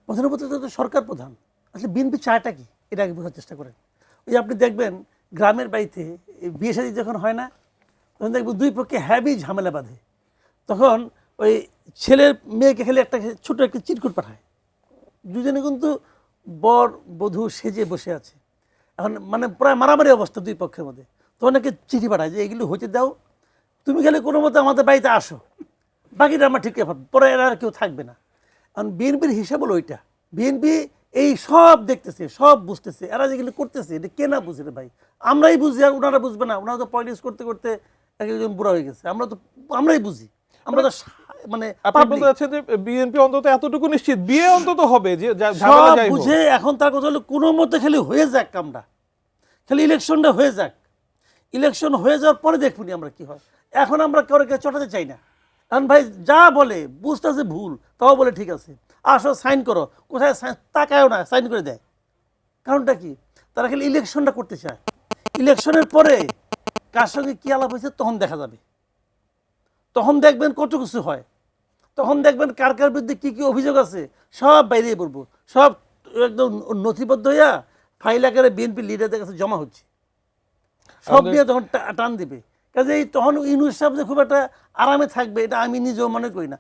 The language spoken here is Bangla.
প্রধানের প্রতি তো সরকার প্রধান। আসলে বিএনপি চায়টা কি এটা আগে বোঝার চেষ্টা করেন। ওই যে আপনি দেখবেন গ্রামের বাড়িতে বিয়ে শাদী যখন হয় না, তখন দেখবেন দুই পক্ষে হ্যাভি ঝামেলা বাঁধে। তখন ওই ছেলের মেয়েকে খেলে একটা ছোট একটা চিরকুট পাঠায়, দুজনে কিন্তু বর বধূ সেজে বসে আছে, এখন মানে প্রায় মারামারি অবস্থা দুই পক্ষের মধ্যে। তখন একে চিঠি পাঠায় যে এগুলো হইতে দাও, তুমি খেলে কোনো মতো আমাদের বাড়িতে আসো, বাকিটা আমরা ঠিক পরে এরা আর কেউ থাকবে না। কারণ বিএনপির হিসাব হলো ওইটা। বিএনপি এই সব দেখতেছে, সব বুঝতেছে, এরা যেগুলো করতেছে এটা কে না বুঝে রে ভাই, আমরাই বুঝি আর ওনারা বুঝবে না। ওনারা তো পলিটিক্স করতে করতে এক একজন বুড়া হয়ে গেছে, আমরাই বুঝি, আমরা তো মানে আপনি বলতে চাচ্ছেন যে বিএনপি অন্তত এতটুকু নিশ্চিত বিয়ে অন্তত হবে, যে ঝামেলা সব যাই হোক। বুঝে এখন তার কথা হলো কোনো মতে খালি হয়ে যাক কামটা, খালি ইলেকশনটা হয়ে যাক, ইলেকশন হয়ে যাওয়ার পরে দেখবনি আমরা কি হয়। এখন আমরা কাউকে চটাতে চাই না। এখন ভাই যা বলে বুঝতেছে ভুল, তাও বলে ঠিক আছে আসো সাইন করো, কোথায় তাকায়ও না, সাইন করে দেয়। কারণটা কি, তারা খালি ইলেকশনটা করতে চায়। ইলেকশনের পরে কার সঙ্গে কী আলাপ হয়েছে তখন দেখা যাবে, তখন দেখবেন কত কিছু হয়, তখন দেখবেন কার কার বিরুদ্ধে কী কী অভিযোগ আছে সব বাইরে পড়বো, সব একদম নথিবদ্ধ হইয়া ফাইল আকারে বিএনপি লিডারদের কাছে জমা হচ্ছে, সব নিয়ে তখন টান দিবে। কাজে তখন ইউনূস সাহেব যে খুব একটা আরামে থাকবে এটা আমি নিজেও মনে করি না।